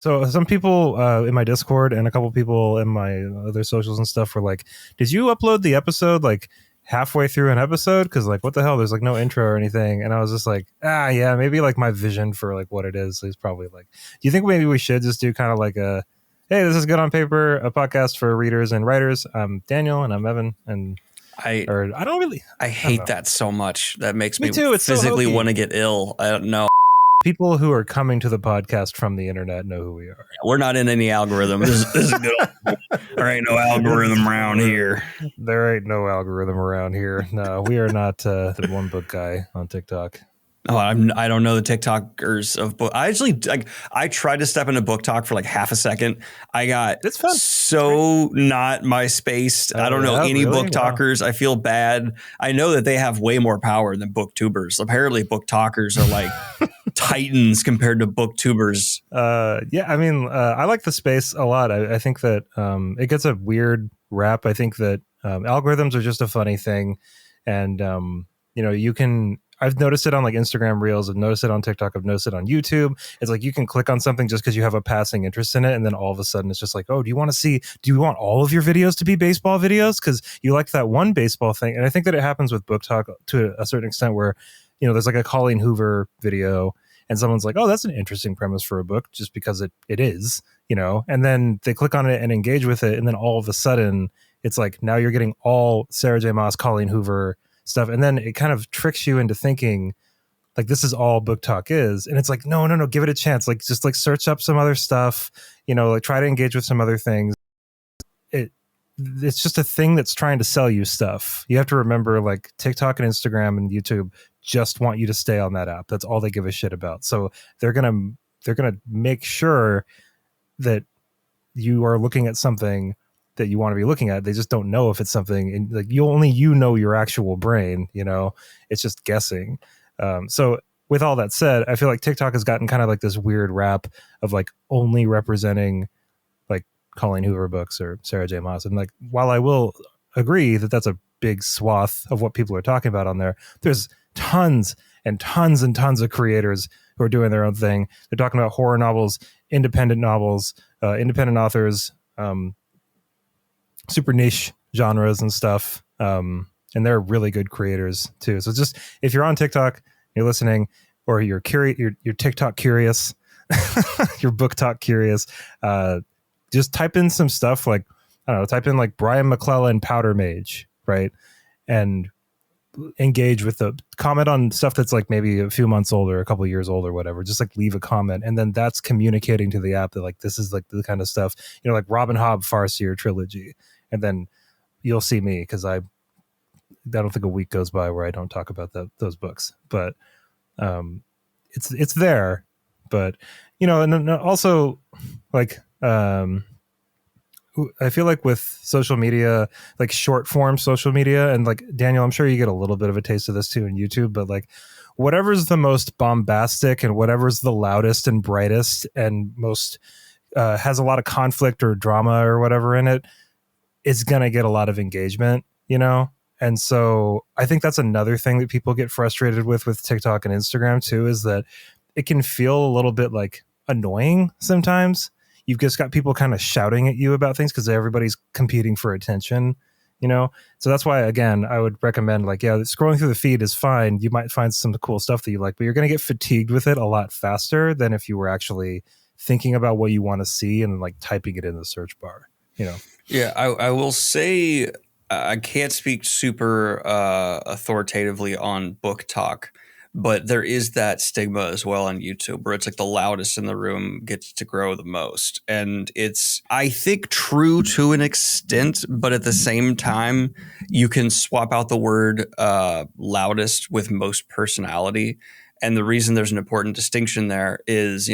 So some people in my Discord and a couple people in my other socials and stuff were like, "Did you upload the episode like halfway through an episode? Because like, what the hell? There's like no intro or anything." And I was just like, yeah, maybe like my vision for like what it is probably like. Do you think maybe we should just do kind of like a, hey, this is Good on Paper, a podcast for readers and writers. I'm Daniel and I'm Evan, and I know. hate that so much. That makes me too. It's physically so want to get ill. I don't know. People who are coming to the podcast from the internet know who we are. We're not in any algorithm. This is good. There ain't no algorithm around here. There ain't no algorithm around here. No, we are not the one book guy on TikTok. Oh, I don't know the TikTokers of book. I actually I tried to step into book talk for like half a second. I got so not my space. I don't know any really? Book talkers. Wow. I feel bad. I know that they have way more power than booktubers. Apparently, book talkers are like titans compared to booktubers. Yeah, I mean, I like the space a lot. I think that it gets a weird rap. I think that algorithms are just a funny thing, and you can. I've noticed it on like Instagram Reels. I've noticed it on TikTok. I've noticed it on YouTube. It's like you can click on something just because you have a passing interest in it, and then all of a sudden it's just like, oh, do you want all of your videos to be baseball videos because you like that one baseball thing? And I think that it happens with book talk to a certain extent where, there's like a Colleen Hoover video, and someone's like, oh, that's an interesting premise for a book just because it is, and then they click on it and engage with it, and then all of a sudden it's like now you're getting all Sarah J. Maas, Colleen Hoover stuff, and then it kind of tricks you into thinking like this is all book talk is, and it's like no, give it a chance. Like just like search up some other stuff, like try to engage with some other things. It's just a thing that's trying to sell you stuff. You have to remember like TikTok and Instagram and YouTube just want you to stay on that app. That's all they give a shit about. So they're gonna make sure that you are looking at something that you want to be looking at. They just don't know if it's something, and like you know your actual brain, it's just guessing. So with all that said, I feel like TikTok has gotten kind of like this weird rap of like only representing like Colleen Hoover books or Sarah J. Maas. And like, while I will agree that that's a big swath of what people are talking about on there, there's tons and tons and tons of creators who are doing their own thing. They're talking about horror novels, independent novels, independent authors, super niche genres and stuff. And they're really good creators too. So just, if you're on TikTok, you're listening, or you're curious, you're TikTok curious, you're book talk curious, just type in some stuff like, I don't know, type in like Brian McClellan Powder Mage, right? And engage with the comment on stuff that's like maybe a few months old or a couple years old or whatever. Just like leave a comment, and then that's communicating to the app that like this is like the kind of stuff, like Robin Hobb Farseer trilogy, and then you'll see me because I don't think a week goes by where I don't talk about those books. But it's there. But and also like I feel like with social media, like short form social media, and like Daniel, I'm sure you get a little bit of a taste of this too in YouTube, but like whatever's the most bombastic and whatever's the loudest and brightest and most has a lot of conflict or drama or whatever in it is going to get a lot of engagement, And so I think that's another thing that people get frustrated with TikTok and Instagram too, is that it can feel a little bit like annoying sometimes. You've just got people kind of shouting at you about things because everybody's competing for attention, So that's why, again, I would recommend like, yeah, scrolling through the feed is fine. You might find some cool stuff that you like, but you're going to get fatigued with it a lot faster than if you were actually thinking about what you want to see and like typing it in the search bar, Yeah, I will say I can't speak super authoritatively on book talk, but there is that stigma as well on YouTube where it's like the loudest in the room gets to grow the most. And it's, I think, true to an extent, but at the same time, you can swap out the word loudest with most personality. And the reason there's an important distinction there is,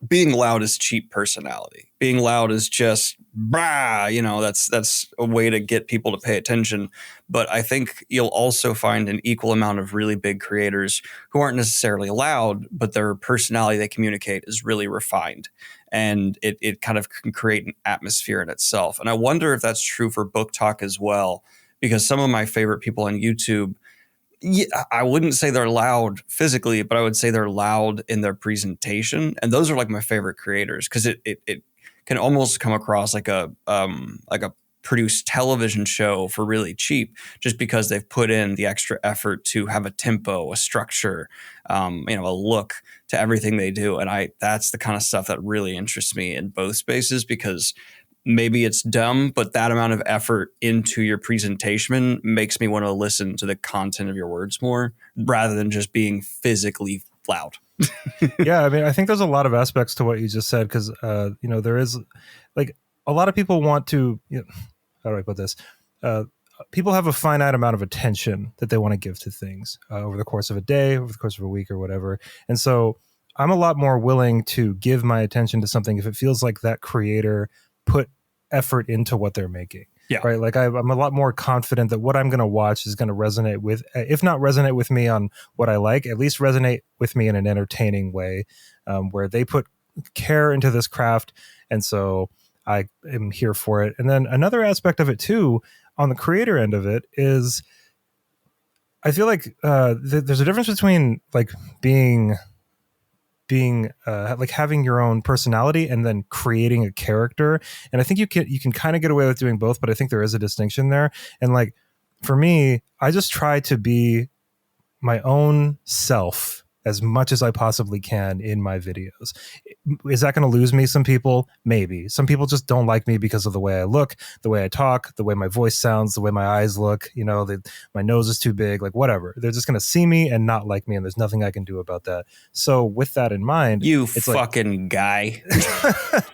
being loud is cheap personality. Being loud is just brah, that's a way to get people to pay attention. But I think you'll also find an equal amount of really big creators who aren't necessarily loud, but their personality they communicate is really refined. And it kind of can create an atmosphere in itself. And I wonder if that's true for book talk as well, because some of my favorite people on YouTube, Yeah, I wouldn't say they're loud physically, but I would say they're loud in their presentation. And those are like my favorite creators because it can almost come across like a produced television show for really cheap, just because they've put in the extra effort to have a tempo, a structure, a look to everything they do. And that's the kind of stuff that really interests me in both spaces, because maybe it's dumb, but that amount of effort into your presentation makes me want to listen to the content of your words more rather than just being physically loud. Yeah, I mean, I think there's a lot of aspects to what you just said because, there is like a lot of people want to, how do I put this? People have a finite amount of attention that they want to give to things over the course of a day, over the course of a week or whatever. And so I'm a lot more willing to give my attention to something if it feels like that creator put effort into what they're making. Yeah. Right. Like I'm a lot more confident that what I'm going to watch is going to resonate with, if not resonate with me on what I like, at least resonate with me in an entertaining way, where they put care into this craft. And so I am here for it. And then another aspect of it too, on the creator end of it, is I feel like there's a difference between like being like having your own personality and then creating a character. And I think you can kind of get away with doing both, but I think there is a distinction there. And like for me, I just try to be my own self as much as I possibly can in my videos. Is that going to lose me some people? Maybe. Some people just don't like me because of the way I look, the way I talk, the way my voice sounds, the way my eyes look, my nose is too big, like whatever. They're just going to see me and not like me, and there's nothing I can do about that. So with that in mind, it's fucking guy.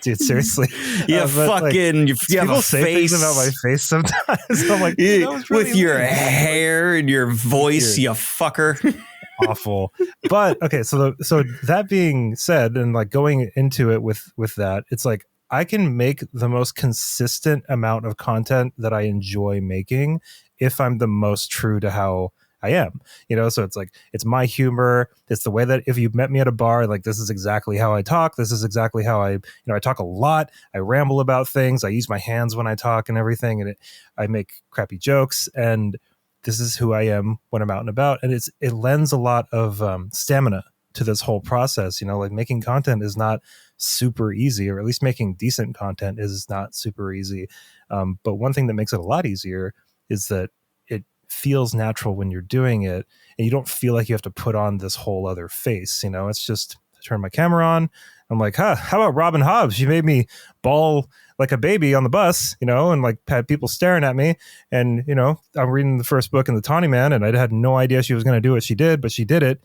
Dude, seriously. You have people a say face things about my face sometimes. I'm like, really with your hair and your voice, you fucker. Awful. But okay, so that being said, and like going into it with that, it's like I can make the most consistent amount of content that I enjoy making if I'm the most true to how I am. So it's like it's my humor, it's the way that if you met me at a bar, like this is exactly how I talk, this is exactly how I talk a lot, I ramble about things, I use my hands when I talk and everything, and I make crappy jokes, and this is who I am when I'm out and about. And it lends a lot of stamina to this whole process. Like making content is not super easy, or at least making decent content is not super easy. But one thing that makes it a lot easier is that it feels natural when you're doing it, and you don't feel like you have to put on this whole other face. It's just I turn my camera on. I'm like, how about Robin Hobbs? She made me bawl like a baby on the bus, and like had people staring at me. And, I'm reading the first book in the Tawny Man, and I had no idea she was going to do what she did, but she did it.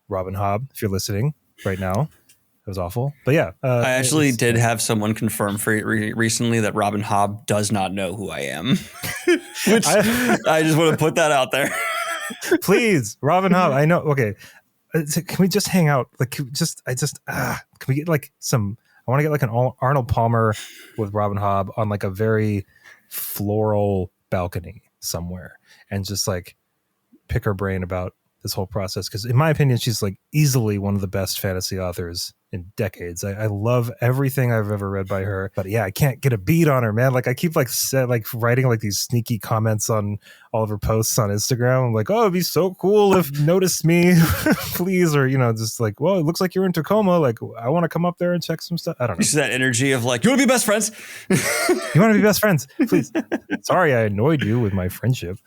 Robin Hobb, if you're listening right now, it was awful. But yeah. I actually did have someone confirm recently that Robin Hobb does not know who I am, which I just want to put that out there. Please, Robin Hobb. I know. Okay. Can we just hang out? Like, can we get like I want to get like an Arnold Palmer with Robin Hobb on like a very floral balcony somewhere and just like pick her brain about this whole process. Because in my opinion, she's like easily one of the best fantasy authors in decades. I love everything I've ever read by her, but yeah, I can't get a beat on her, man. Like I keep like writing like these sneaky comments on all of her posts on Instagram. I'm like, oh, it'd be so cool if you noticed me, please. Or, just like, well, it looks like you're in Tacoma. Like I want to come up there and check some stuff. I don't know. It's that energy of like, you want to be best friends? You want to be best friends? Please. Sorry, I annoyed you with my friendship.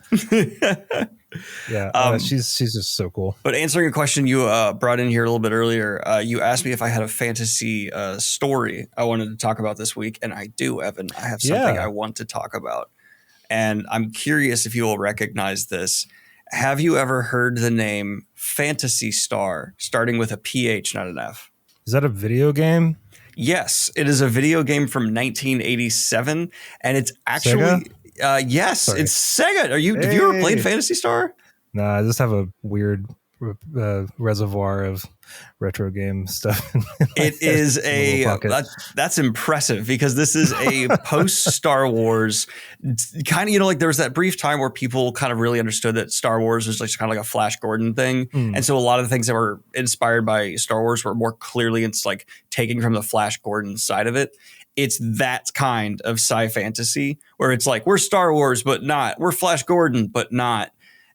Yeah, she's just so cool. But answering a question you brought in here a little bit earlier, you asked me if I had a fantasy story I wanted to talk about this week, and I do, Evan. I have something I want to talk about, and I'm curious if you will recognize this. Have you ever heard the name Fantasy Star, starting with a PH, not an F? Is that a video game? Yes, it is a video game from 1987, and it's actually... Sega? Yes, Sorry. It's Sega. Have you ever played Phantasy Star? Nah, I just have a weird reservoir of retro game stuff. It is that's impressive because this is a post Star Wars kind of, like there was that brief time where people kind of really understood that Star Wars was like kind of like a Flash Gordon thing. And so a lot of the things that were inspired by Star Wars were more clearly, it's like taking from the Flash Gordon side of it. It's that kind of sci fantasy where it's like, we're Star Wars, but not. We're Flash Gordon, but not.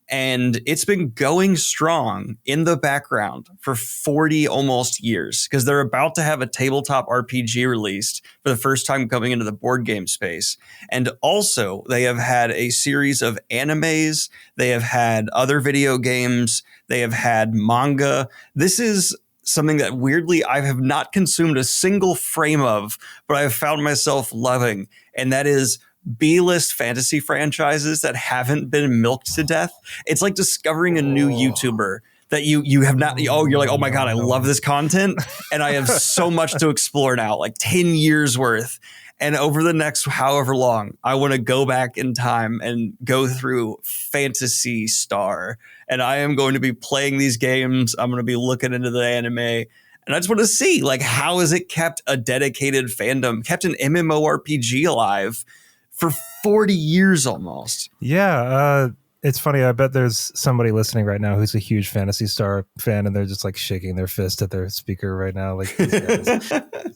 And it's been going strong in the background for 40 almost years because they're about to have a tabletop RPG released for the first time coming into the board game space. And also, they have had a series of animes. They have had other video games. They have had manga. This is something that weirdly I have not consumed a single frame of, but I have found myself loving. And that is B-list fantasy franchises that haven't been milked to death. It's like discovering a new YouTuber that you have not. Oh, you're like, oh my God, I love this content. And I have so much to explore now, like 10 years worth. And over the next however long, I want to go back in time and go through Phantasy Star. And I am going to be playing these games. I'm going to be looking into the anime. And I just want to see, like, how has it kept a dedicated fandom, kept an MMORPG alive for 40 years almost? Yeah, it's funny. I bet there's somebody listening right now who's a huge Phantasy Star fan, and they're just like shaking their fist at their speaker right now. Like, these guys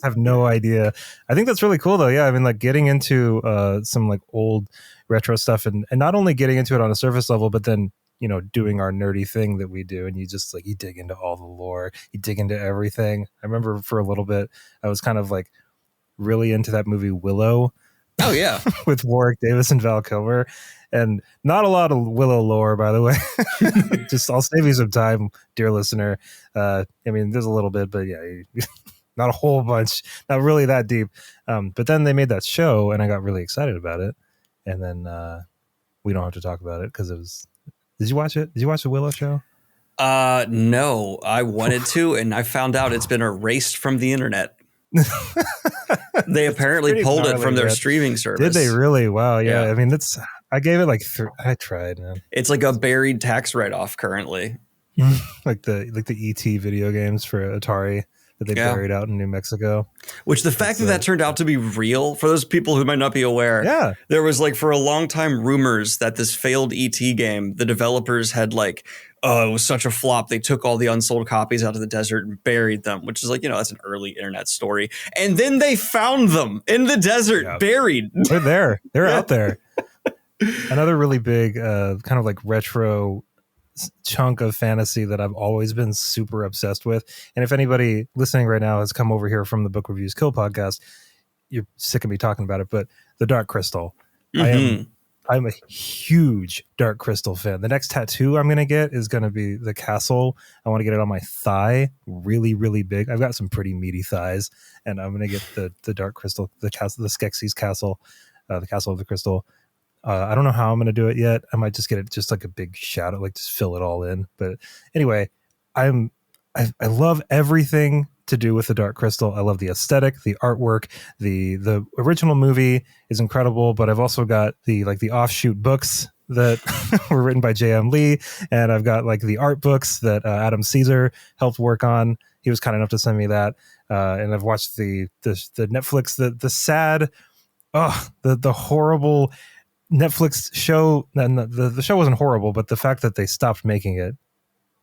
have no idea. I think that's really cool, though. Yeah, I mean, like getting into some like old retro stuff, and not only getting into it on a surface level, but then doing our nerdy thing that we do, and you just like you dig into all the lore, you dig into everything. I remember for a little bit, I was kind of like really into that movie Willow. Oh, yeah. With Warwick Davis and Val Kilmer. And not a lot of Willow lore, by the way. Just I'll save you some time, dear listener. I mean, there's a little bit, but yeah, not a whole bunch, not really that deep. But then they made that show, and I got really excited about it. And then we don't have to talk about it because it was. Did you watch it? Did you watch the Willow show? No, I wanted to, and I found out it's been erased from the internet. They apparently pulled it from their streaming service. Did they really? Wow. Yeah. I mean, I gave it like I tried, man. It's like a buried tax write-off currently. like the ET video games for Atari that they buried out in New Mexico. Which the fact that turned out to be real, for those people who might not be aware, there was like for a long time rumors that this failed ET game, the developers had like, it was such a flop. They took all the unsold copies out of the desert and buried them, which is like, that's an early internet story. And then they found them in the desert, buried. They're there. They're out there. Another really big kind of like retro chunk of fantasy that I've always been super obsessed with. And if anybody listening right now has come over here from the Book Reviews Kill podcast, you're sick of me talking about it, but the Dark Crystal. I'm a huge Dark Crystal fan. The next tattoo I'm going to get is going to be the castle. I want to get it on my thigh, really, really big. I've got some pretty meaty thighs, and I'm going to get the Dark Crystal, the castle, the Skeksis castle, the Castle of the Crystal. I don't know how I'm going to do it yet. I might just get it just like a big shadow, like just fill it all in. But anyway, I love everything to do with the Dark Crystal. I love the aesthetic, the artwork. The original movie is incredible, but I've also got the offshoot books that were written by J.M. Lee, and I've got like the art books that Adam Caesar helped work on. He was kind enough to send me that, and I've watched the Netflix the horrible Netflix show. And the show wasn't horrible, but the fact that they stopped making it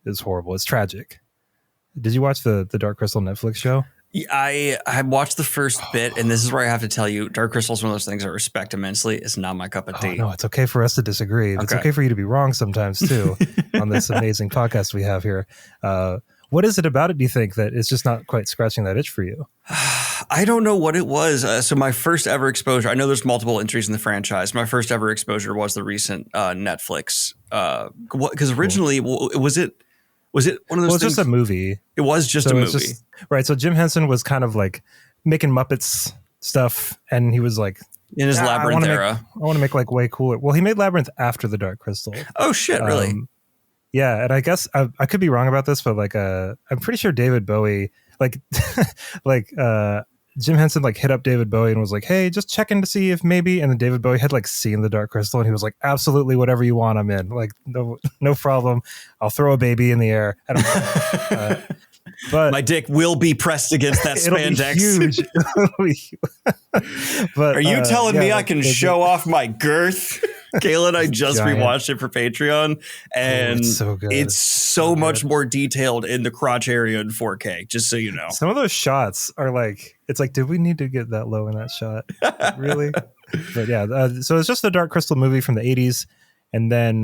is horrible. It's tragic. Did you watch the Dark Crystal Netflix show? I watched the first bit, and this is where I have to tell you, Dark Crystal is one of those things I respect immensely. It's not my cup of tea. No, it's okay for us to disagree. Okay. It's okay for you to be wrong sometimes too on this amazing podcast we have here. What is it about it, do you think, that it's just not quite scratching that itch for you? I don't know what it was. So my first ever exposure, I know there's multiple entries in the franchise. My first ever exposure was the recent Netflix. Because originally, was it one of those things? It was just a movie. It was just a movie. Right. So Jim Henson was kind of like making Muppets stuff, and he was like, in his Labyrinth era. I want to make like way cooler. Well, he made Labyrinth after the Dark Crystal. Oh, shit, really? Yeah, and I guess I could be wrong about this, but like I'm pretty sure David Bowie, like Jim Henson like hit up David Bowie and was like, "Hey, just checking to see if maybe." And then David Bowie had like seen the Dark Crystal, and he was like, "Absolutely, whatever you want, I'm in. Like, no problem. I'll throw a baby in the air." I don't know. But my dick will be pressed against that spandex. Huge. But are you telling me I can show off my girth? Kayla and I just rewatched it for Patreon, and it's so good. It's so much more detailed in the crotch area in 4K, just so you know. Some of those shots are like, it's like, did we need to get that low in that shot? Really? But yeah, so it's just the Dark Crystal movie from the 80s. And then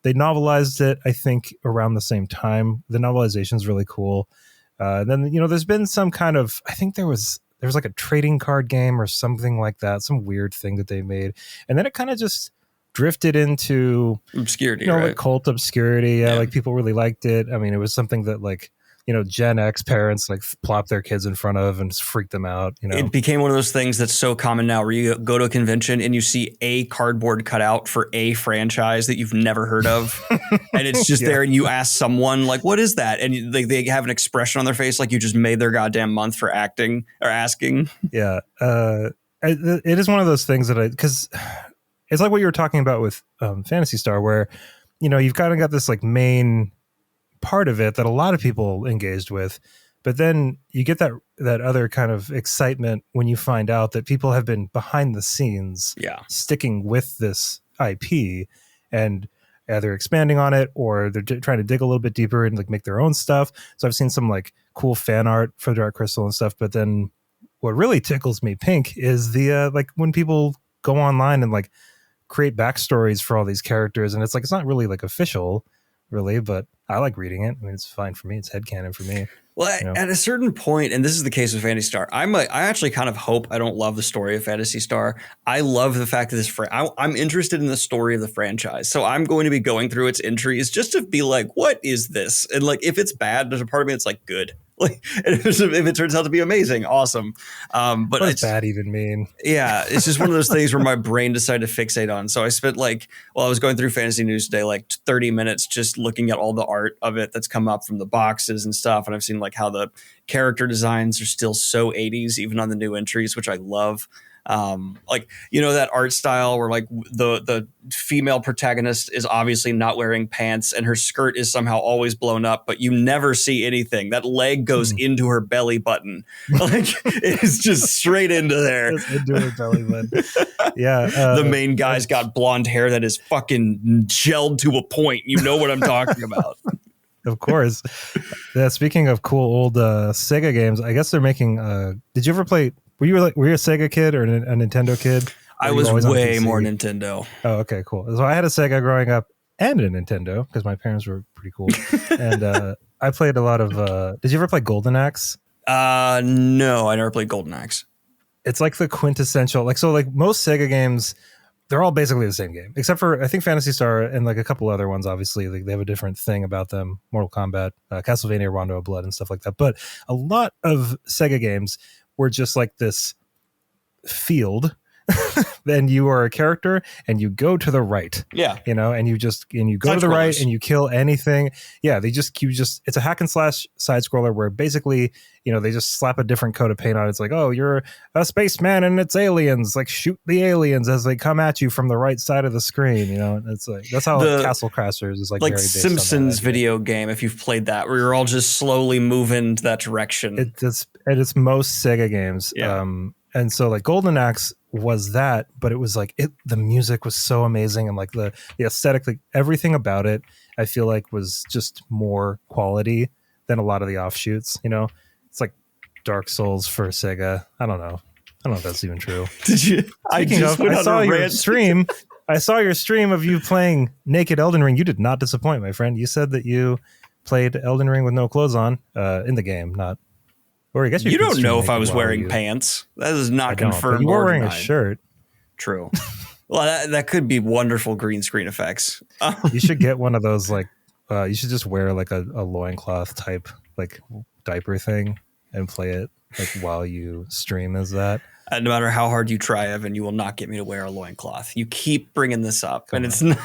they novelized it, I think, around the same time. The novelization is really cool. Then, there's been some kind of, I think there was like a trading card game or something like that, some weird thing that they made. And then it kind of just drifted into obscurity, right? like cult obscurity. Yeah, like people really liked it. I mean, it was something that like, Gen X parents like plop their kids in front of and just freak them out. It became one of those things that's so common now where you go to a convention and you see a cardboard cutout for a franchise that you've never heard of. And it's just there and you ask someone like, what is that? And they have an expression on their face like you just made their goddamn month for acting or asking. Yeah. It is one of those things that because it's like what you were talking about with Phantasy Star where, you've kind of got this like main part of it that a lot of people engaged with, but then you get that other kind of excitement when you find out that people have been behind the scenes sticking with this IP and either expanding on it or they're trying to dig a little bit deeper and like make their own stuff. So I've seen some like cool fan art for Dark Crystal and stuff, but then what really tickles me pink is the like when people go online and like create backstories for all these characters, and it's like it's not really like official really, but I like reading it. I mean, it's fine for me. It's headcanon for me. Well, at a certain point, and this is the case with Phantasy Star, I actually kind of hope I don't love the story of Phantasy Star. I love the fact that I'm interested in the story of the franchise. So I'm going to be going through its entries just to be like, what is this? And like, if it's bad, there's a part of me that's like, good. Like, if it turns out to be amazing, awesome. But what does bad even mean? Yeah, it's just one of those things where my brain decided to fixate on. So I spent I was going through Fantasy News today, like 30 minutes just looking at all the art of it that's come up from the boxes and stuff. And I've seen like how the character designs are still so 80s, even on the new entries, which I love. That art style where like the female protagonist is obviously not wearing pants and her skirt is somehow always blown up, but you never see anything. That leg goes into her belly button. Like it's just straight into there. Into her belly button. Yeah. The main guy's got blonde hair that is fucking gelled to a point. You know what I'm talking about. Of course. Yeah, speaking of cool old Sega games, I guess they're making did you ever play were you a Sega kid or a Nintendo kid? I was way more Nintendo. Oh, okay, cool. So I had a Sega growing up and a Nintendo because my parents were pretty cool. And I played a lot of did you ever play Golden Axe? No, I never played Golden Axe. It's like the quintessential like most Sega games, they're all basically the same game, except for I think Phantasy Star and like a couple other ones. Obviously, like they have a different thing about them. Mortal Kombat, Castlevania, Rondo of Blood, and stuff like that. But a lot of Sega games were just like this field. Then you are a character and you go to the right. Yeah. And you go to the right and you kill anything. Yeah. It's a hack and slash side scroller where basically, they just slap a different coat of paint on it. It's like, oh, you're a spaceman and it's aliens. Like shoot the aliens as they come at you from the right side of the screen. It's like, that's how Castle Crashers is like very based Simpsons on that video game. If you've played that, where you're all just slowly moving to that direction. It's most Sega games. Yeah. And so like Golden Axe was that, but it was like the music was so amazing and like the aesthetic, like everything about it, I feel like was just more quality than a lot of the offshoots. It's like Dark Souls for Sega. I don't know if that's even true. Did you? I saw your stream. I saw your stream of you playing Naked Elden Ring. You did not disappoint, my friend. You said that you played Elden Ring with no clothes on in the game, not. Or I guess you don't know if I was wearing pants. That is not confirmed. You were wearing a shirt. True. Well, that could be wonderful green screen effects. You should get one of those you should just wear like a loincloth type like diaper thing and play it like while you stream as that. No matter how hard you try, Evan, you will not get me to wear a loincloth. You keep bringing this up, it's not.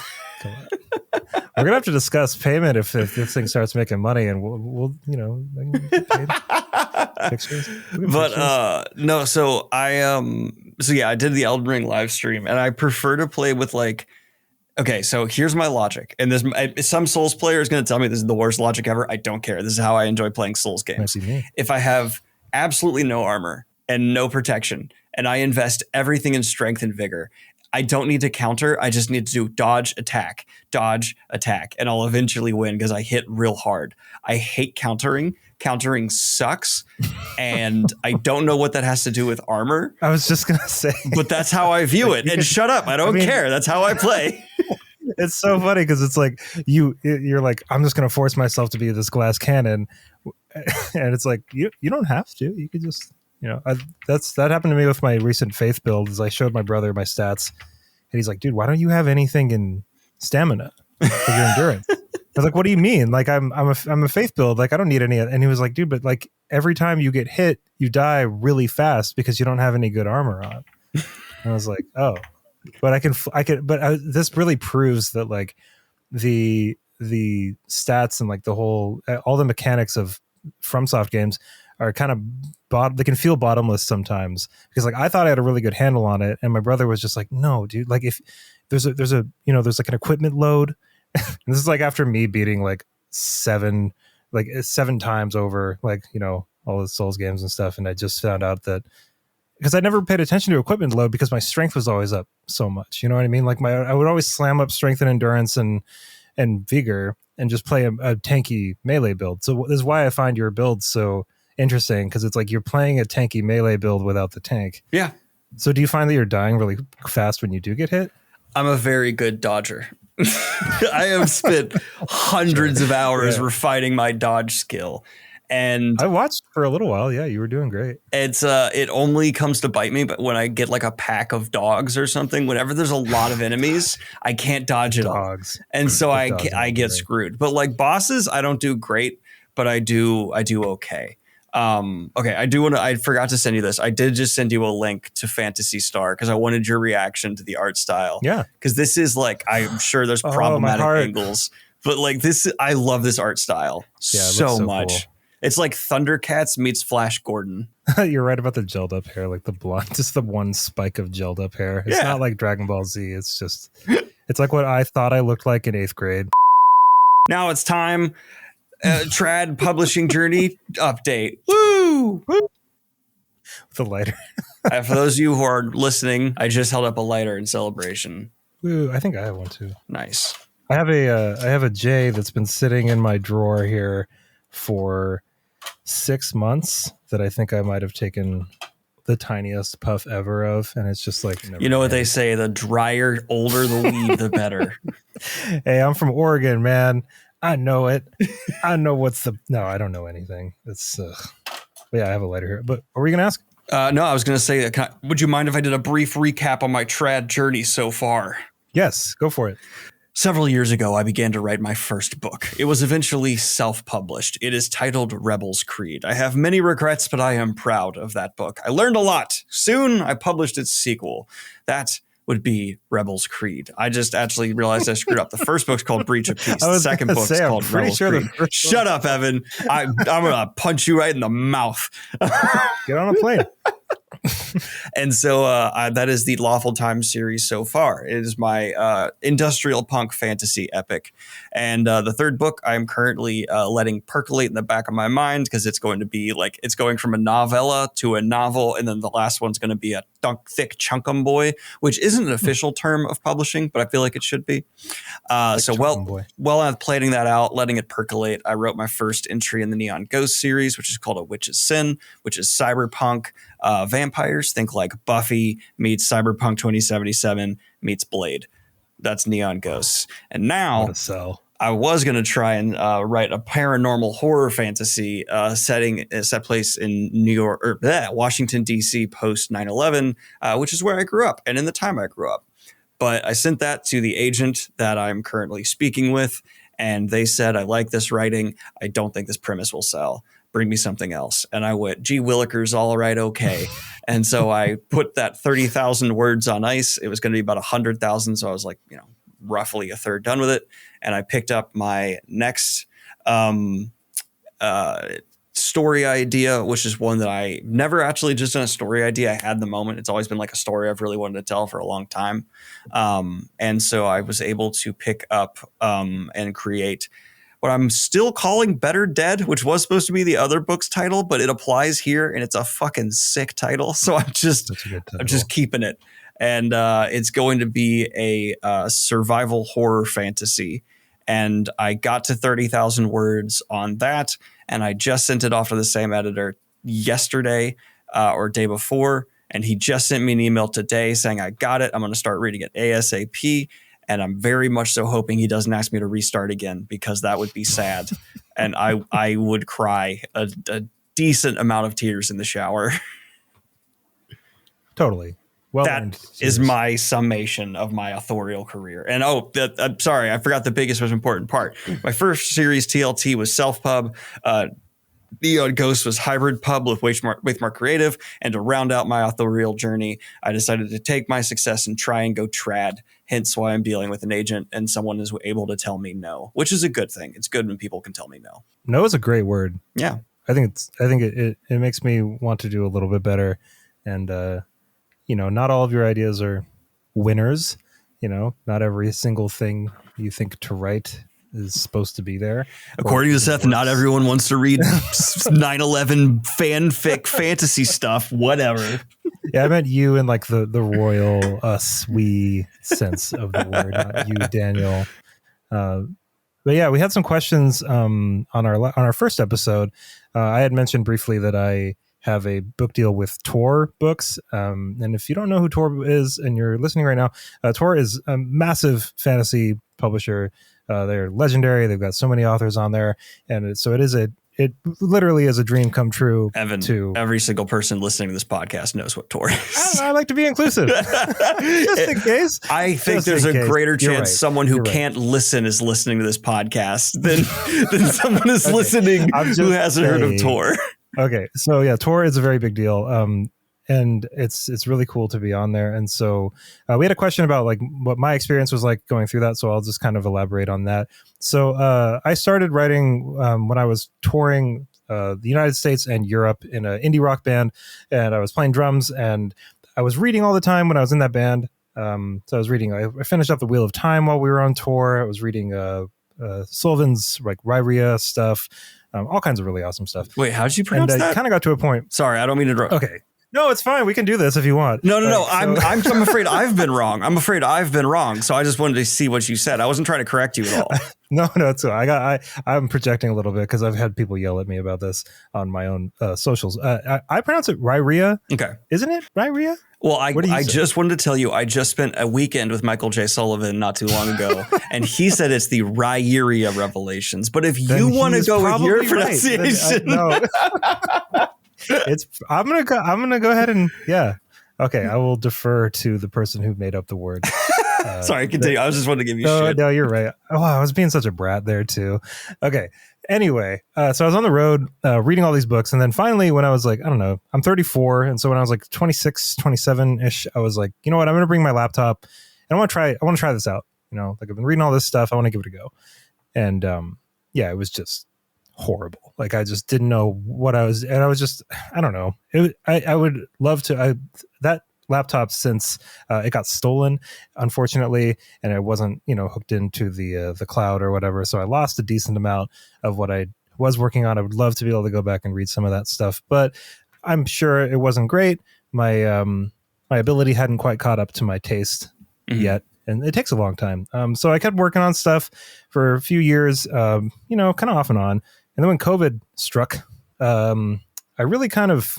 We're gonna have to discuss payment if this thing starts making money, and we'll get paid. Pictures. But no, so I did the Elden Ring live stream, and I prefer to play with okay, so here's my logic, and some Souls player is going to tell me this is the worst logic ever. I don't care. This is how I enjoy playing Souls games. If I have absolutely no armor and no protection, and I invest everything in strength and vigor, I don't need to counter. I just need to do dodge, attack, and I'll eventually win because I hit real hard. I hate countering. Countering sucks, and I don't know what that has to do with armor. I was just going to say. But that's how I view it. And shut up. I don't care. That's how I play. It's so funny because it's like you're like, I'm just gonna force myself to be this glass cannon, and it's like you don't have to. You could just that happened to me with my recent faith build. Is I showed my brother my stats, and he's like, dude, why don't you have anything in stamina for your endurance? I was like, what do you mean? Like I'm a faith build. Like I don't need any. And he was like, dude, but like every time you get hit, you die really fast because you don't have any good armor on. And I was like, oh, but this really proves that like the stats and like the whole all the mechanics of FromSoft games are kind of they can feel bottomless sometimes, because like I thought I had a really good handle on it, and my brother was just like, no, dude, like if there's there's like an equipment load. And this is like after me beating like seven times over, like, all the Souls games and stuff. And I just found out that because I never paid attention to equipment load because my strength was always up so much. You know what I mean? Like I would always slam up strength and endurance and vigor and just play a tanky melee build. So this is why I find your build so interesting, because it's like you're playing a tanky melee build without the tank. Yeah. So do you find that you're dying really fast when you do get hit? I'm a very good dodger. I have spent hundreds of hours refining my dodge skill, and I watched for a little while. Yeah, you were doing great. It's it only comes to bite me, but when I get like a pack of dogs or something, whenever there's a lot of enemies, I can't dodge it all, and so I get screwed. But like bosses, I don't do great, but I do okay. Okay, I forgot to send you this. I did just send you a link to Phantasy Star because I wanted your reaction to the art style. Yeah. Because this is like, I'm sure there's problematic angles, but like I love this art style so much. Cool. It's like Thundercats meets Flash Gordon. You're right about the gelled up hair, like the blonde, just the one spike of gelled up hair. It's not like Dragon Ball Z. It's just, it's like what I thought I looked like in 8th grade. Now it's time. Trad publishing journey update. Woo! With a lighter. For those of you who are listening, I just held up a lighter in celebration. Woo! I think I have one too. Nice. I have a J that's been sitting in my drawer here for 6 months that I think I might have taken the tiniest puff ever of, and it's just like, you know what they say: the drier, older the weed, the better. Hey, I'm from Oregon, man. I know it. I know no, I don't know anything. It's, yeah, I have a lighter here. But what were you going to ask? No, I was going to say, would you mind if I did a brief recap on my trad journey so far? Yes, go for it. Several years ago, I began to write my first book. It was eventually self-published. It is titled Rebels Creed. I have many regrets, but I am proud of that book. I learned a lot. Soon, I published its sequel. That would be Rebels Creed. I just actually realized I screwed up. The first book's called Breach of Peace. The second book's called Rebels Creed. Shut up, Evan. I'm going to punch you right in the mouth. Get on a plane. And so that is the Lawful Time series so far. It is my industrial punk fantasy epic. And the third book I'm currently letting percolate in the back of my mind, because it's going to be like, it's going from a novella to a novel. And then the last one's going to be a thick chunkum boy, which isn't an official term of publishing, but I feel like it should be. So while I'm planning that out, letting it percolate, I wrote my first entry in the Neon Ghost series, which is called A Witch's Sin, which is cyberpunk vampires. Think like Buffy meets Cyberpunk 2077 meets Blade. That's Neon Ghosts. And now I was going to try and write a paranormal horror fantasy set place in New York or Washington, D.C. post 9/11, which is where I grew up and in the time I grew up. But I sent that to the agent that I'm currently speaking with, and they said, I like this writing. I don't think this premise will sell. Bring me something else. And I went, gee, Willikers, all right, okay. And so I put that 30,000 words on ice. It was going to be about 100,000. So I was like, roughly a third done with it. And I picked up my next story idea, which is one that I never actually just done a story idea. I had the moment. It's always been like a story I've really wanted to tell for a long time. And so I was able to pick up and create what I'm still calling Better Dead, which was supposed to be the other book's title, but it applies here and it's a fucking sick title. So I'm just keeping it. And it's going to be a survival horror fantasy. And I got to 30,000 words on that. And I just sent it off to the same editor yesterday or day before. And he just sent me an email today saying, I got it. I'm going to start reading it ASAP. and I'm very much so hoping he doesn't ask me to restart again, because that would be sad. And I would cry a decent amount of tears in the shower. Totally. Well, that is my summation of my authorial career. And I'm sorry, I forgot the biggest, most important part. My first series TLT was self-pub. Neon Ghost was hybrid pub with Waithmark Creative. And to round out my authorial journey, I decided to take my success and try and go trad. Hence why I'm dealing with an agent and someone is able to tell me no, which is a good thing. It's good when people can tell me no. No is a great word. Yeah. I think it makes me want to do a little bit better. And, not all of your ideas are winners. Not every single thing you think to write is supposed to be there. According to Seth, not everyone wants to read 9/11 fanfic fantasy stuff. Whatever. Yeah, I meant you in like the royal us we sense of the word, not you, Daniel. But yeah, we had some questions on our first episode. I had mentioned briefly that I have a book deal with Tor Books. And if you don't know who Tor is and you're listening right now, Tor is a massive fantasy publisher. They're legendary. They've got so many authors on there. And so it literally is a dream come true. Evan, every single person listening to this podcast knows what Tor is. I like to be inclusive. Just in case. I think there's a greater chance someone who can't listen is listening to this podcast than someone is listening who hasn't heard of Tor. Okay, so yeah, Tor is a very big deal, and it's really cool to be on there. And so we had a question about like what my experience was like going through that, so I'll just kind of elaborate on that. So I started writing when I was touring the United States and Europe in an indie rock band, and I was playing drums, and I was reading all the time when I was in that band. So I was reading. I finished up the Wheel of Time while we were on tour. I was reading Sullivan's like Ryria stuff. All kinds of really awesome stuff. Wait, how did you pronounce that? I kind of got to a point. Sorry, I don't mean to interrupt. Okay. No, it's fine. We can do this if you want. No. I'm afraid I've been wrong. So I just wanted to see what you said. I wasn't trying to correct you at all. No, it's cool. I'm projecting a little bit because I've had people yell at me about this on my own socials. I pronounce it Ryria. Okay. Isn't it Ryria? Well, I just wanted to tell you, I just spent a weekend with Michael J. Sullivan not too long ago, and he said it's the Ryeria Revelations. But if you want to go with your pronunciation, I'm gonna go ahead and okay, I will defer to the person who made up the word. Sorry, continue. I was just wanting to give you shit. No, you're right. Oh, I was being such a brat there too. Okay. Anyway, so I was on the road reading all these books. And then finally, when I was like, I don't know, I'm 34. And so when I was like 26, 27-ish, I was like, you know what? I'm going to bring my laptop and I want to try this out. Like I've been reading all this stuff. I want to give it a go. And it was just horrible. Like I just didn't know what I was. And I was just, I don't know. I would love to, that laptop since it got stolen, unfortunately, and it wasn't hooked into the cloud or whatever, so I lost a decent amount of what I was working on. I would love to be able to go back and read some of that stuff, but I'm sure it wasn't great. My my ability hadn't quite caught up to my taste yet, and it takes a long time. So I kept working on stuff for a few years, kind of off and on, and then when COVID struck, I really kind of,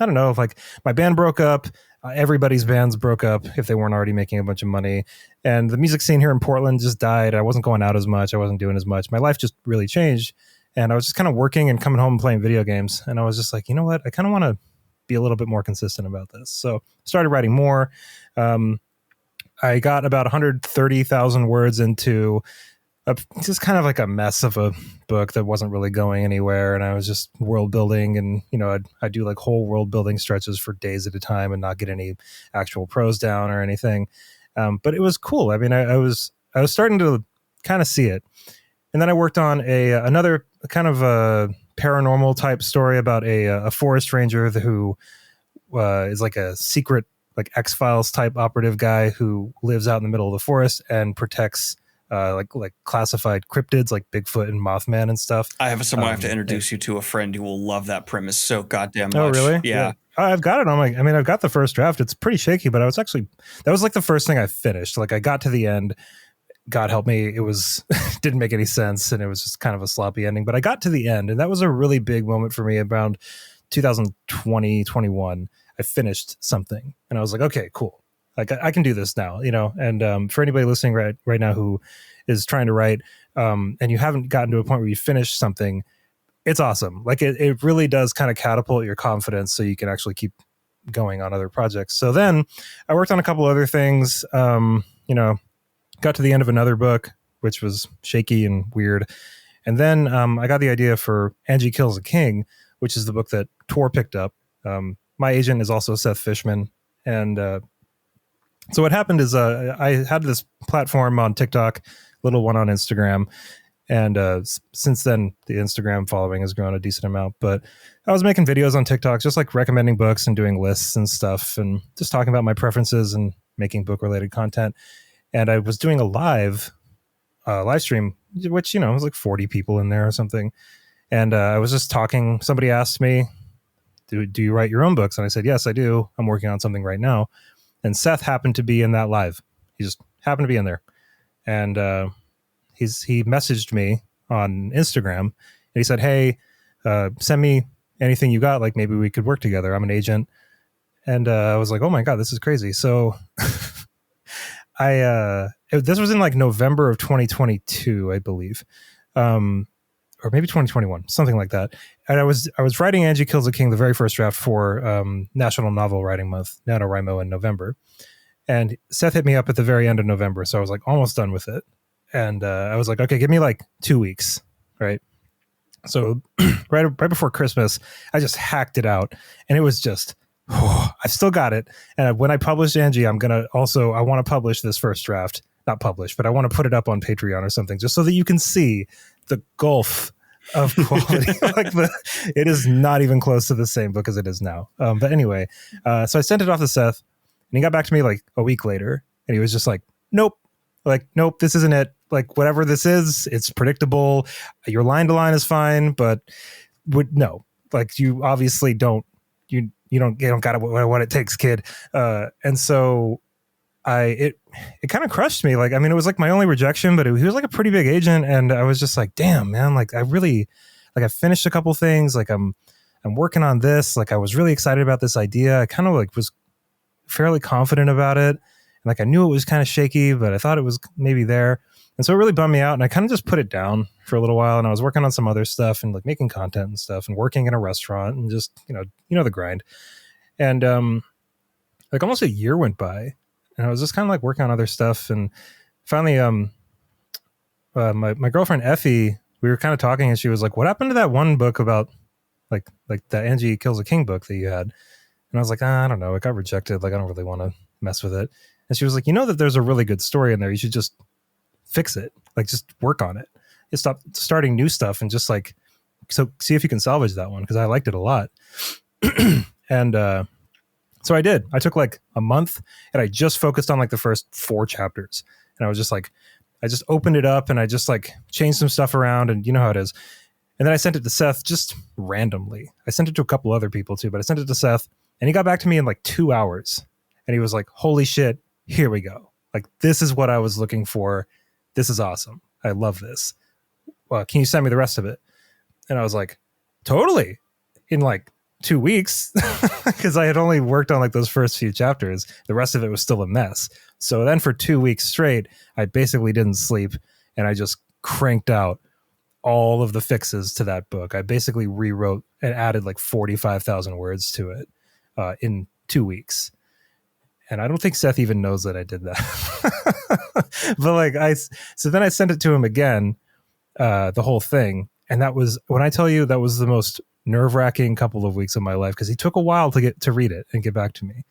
I don't know, if like my band broke up. Everybody's bands broke up if they weren't already making a bunch of money. And the music scene here in Portland just died. I wasn't going out as much. I wasn't doing as much. My life just really changed. And I was just kind of working and coming home and playing video games. And I was just like, you know what? I kind of want to be a little bit more consistent about this. So I started writing more. I got about 130,000 words into just kind of like a mess of a book that wasn't really going anywhere. And I was just world building, and I'd do like whole world building stretches for days at a time and not get any actual prose down or anything. But it was cool. I mean, I was starting to kind of see it. And then I worked on another kind of a paranormal type story about a forest ranger who is like a secret, like X-Files type operative guy who lives out in the middle of the forest and protects like classified cryptids like Bigfoot and Mothman and stuff. I have someone I have to introduce you to, a friend who will love that premise so goddamn much. Oh, really? Yeah. I've got it on I've got the first draft. It's pretty shaky, but that was like the first thing I finished. Like I got to the end, God help me, it was didn't make any sense, and it was just kind of a sloppy ending, but I got to the end, and that was a really big moment for me around 2020, 21. I finished something and I was like, okay, cool. like I can do this now, you know. And for anybody listening right now who is trying to write, and you haven't gotten to a point where you finish something, it's awesome. Like it really does kind of catapult your confidence so you can actually keep going on other projects. So then I worked on a couple other things, you know, got to the end of another book, which was shaky and weird. And then I got the idea for Angie Kills a King, which is the book that Tor picked up. My agent is also Seth Fishman. And so what happened is I had this platform on TikTok, little one on Instagram. And since then, the Instagram following has grown a decent amount. But I was making videos on TikTok, just like recommending books and doing lists and stuff, and just talking about my preferences and making book-related content. And I was doing a live stream, which, you know, was like 40 people in there or something. And I was just talking. Somebody asked me, do you write your own books? And I said, yes, I do. I'm working on something right now. And Seth happened to be in that live. He just happened to be in there. And he messaged me on Instagram and he said, hey, send me anything you got. Like maybe we could work together. I'm an agent. And I was like, oh my God, this is crazy. So this was in like November of 2022, I believe. Or maybe 2021, something like that. And I was writing Angie Kills a King, the very first draft for National Novel Writing Month, NaNoWriMo, in November. And Seth hit me up at the very end of November. So I was like almost done with it. And I was like, okay, give me like 2 weeks, right? So right before Christmas, I just hacked it out. And it was just, I've still got it. And when I publish Angie, I want to publish this first draft. Not publish, but I want to put it up on Patreon or something, just so that you can see the gulf of quality. It is not even close to the same book as it is now. But anyway, so I sent it off to Seth, and he got back to me like a week later, and he was just like, nope, this isn't it. Like, whatever this is, it's predictable. Your line to line is fine, but no, like, you obviously don't got what it takes, kid. And so it kind of crushed me. Like, I mean, it was like my only rejection, but he was like a pretty big agent. And I was just like, damn, man, like I finished a couple things. Like I'm working on this. Like I was really excited about this idea. I kind of like was fairly confident about it. And like, I knew it was kind of shaky, but I thought it was maybe there. And so it really bummed me out. And I kind of just put it down for a little while. And I was working on some other stuff and like making content and stuff and working in a restaurant and just, you know, the grind. And like almost a year went by. And I was just kind of like working on other stuff. And finally, my girlfriend, Effie, we were kind of talking and she was like, what happened to that one book about like that Angie Kills a King book that you had? And I was like, I don't know. It got rejected. Like, I don't really want to mess with it. And she was like, you know that there's a really good story in there. You should just fix it. Like, just work on it. You stop starting new stuff and just like, so see if you can salvage that one. Cause I liked it a lot. And, so I did. I took like a month and I just focused on like the first 4 chapters. And I was just like, I just opened it up and I just like changed some stuff around, and you know how it is. And then I sent it to Seth just randomly. I sent it to a couple other people too, but I sent it to Seth and he got back to me in like 2 hours. And he was like, holy shit, here we go. Like, this is what I was looking for. This is awesome. I love this. Can you send me the rest of it? And I was like, totally. In like 2 weeks, because I had only worked on like those first few chapters. The rest of it was still a mess. So then for 2 weeks straight, I basically didn't sleep and I just cranked out all of the fixes to that book. I basically rewrote and added like 45,000 words to it in 2 weeks. And I don't think Seth even knows that I did that. But like so then I sent it to him again, the whole thing. And that was, when I tell you, that was the most nerve-wracking couple of weeks of my life, because he took a while to read it and get back to me.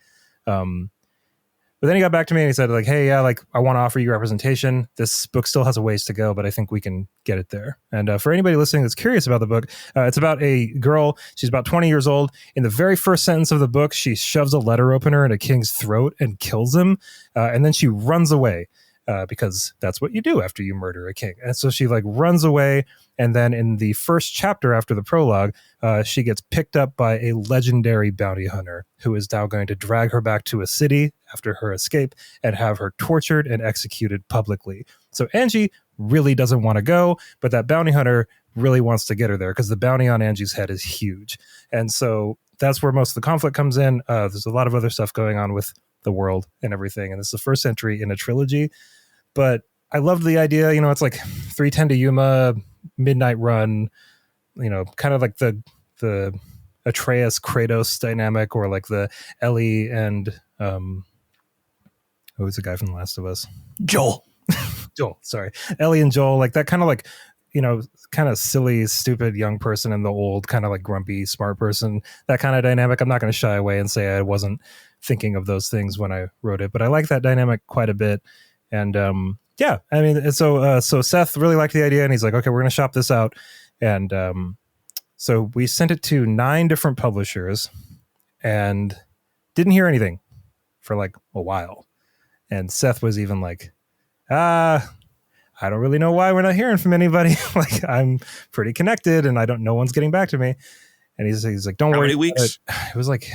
But then he got back to me and he said like, hey, yeah, like I want to offer you representation. This book still has a ways to go, but I think we can get it there. And for anybody listening that's curious about the book, it's about a girl. She's about 20 years old. In the very first sentence of the book, she shoves a letter opener in a king's throat and kills him. And then she runs away. Because that's what you do after you murder a king. And so she like runs away. And then in the first chapter after the prologue, she gets picked up by a legendary bounty hunter who is now going to drag her back to a city after her escape and have her tortured and executed publicly. So Angie really doesn't want to go, but that bounty hunter really wants to get her there because the bounty on Angie's head is huge. And so that's where most of the conflict comes in. There's a lot of other stuff going on with the world and everything. And this is the first entry in a trilogy. But I loved the idea, you know, it's like 310 to Yuma, Midnight Run, you know, kind of like the Atreus Kratos dynamic, or like the Ellie and who's the guy from The Last of Us? Joel, sorry. Ellie and Joel, like that kind of like, you know, kind of silly, stupid young person and the old kind of like grumpy, smart person, that kind of dynamic. I'm not going to shy away and say I wasn't thinking of those things when I wrote it, but I like that dynamic quite a bit. And yeah, I mean, so Seth really liked the idea, and he's like, okay, we're going to shop this out. And so we sent it to 9 different publishers and didn't hear anything for like a while. And Seth was even like, I don't really know why we're not hearing from anybody. Like, I'm pretty connected and no one's getting back to me. And he's like, don't worry. How many weeks? It was like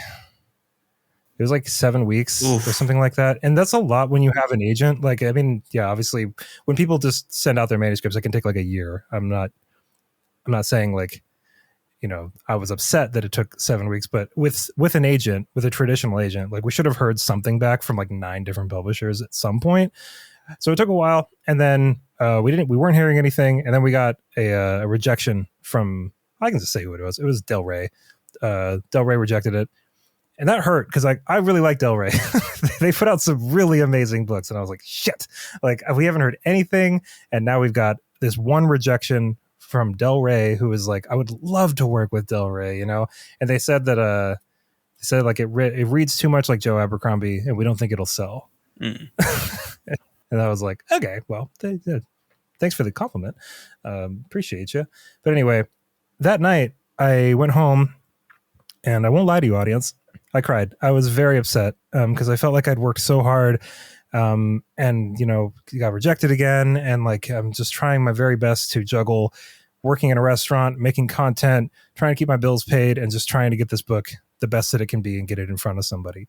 7 weeks or something like that. And that's a lot when you have an agent. Like, I mean, yeah, obviously when people just send out their manuscripts, it can take like a year. I'm not saying like, you know, I was upset that it took 7 weeks, but with an agent, with a traditional agent, like we should have heard something back from like 9 different publishers at some point. So it took a while, and then we weren't hearing anything, and then we got a rejection from, I can just say who it was. It was Del Rey. Del Rey rejected it, and that hurt because I really like Del Rey. They put out some really amazing books, and I was like, shit, like we haven't heard anything, and now we've got this one rejection from Del Rey, who was like, I would love to work with Del Rey, you know. And they said that like it reads too much like Joe Abercrombie, and we don't think it'll sell. And I was like, okay, well, thanks for the compliment. Appreciate you. But anyway, that night I went home, and I won't lie to you, audience, I cried. I was very upset because I felt like I'd worked so hard, and, you know, got rejected again. And like, I'm just trying my very best to juggle working in a restaurant, making content, trying to keep my bills paid, and just trying to get this book the best that it can be and get it in front of somebody.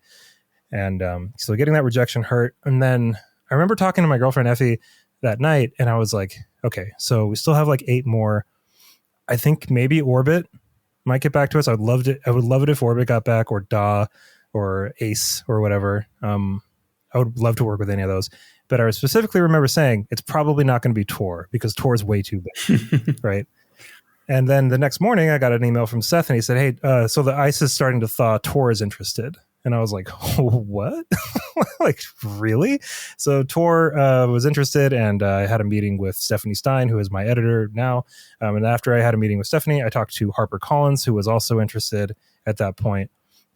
And so getting that rejection hurt. And then I remember talking to my girlfriend Effie that night, and I was like, okay, so we still have like 8 more. I think maybe Orbit might get back to us. I would love it if Orbit got back, or Da, or Ace, or whatever. I would love to work with any of those. But I specifically remember saying it's probably not going to be Tor, because Tor is way too big, right? And then the next morning, I got an email from Seth, and he said, hey, so the ice is starting to thaw. Tor is interested. And I was like, oh, what? Like, really? So Tor was interested, and I had a meeting with Stephanie Stein, who is my editor now. And after I had a meeting with Stephanie, I talked to HarperCollins, who was also interested at that point.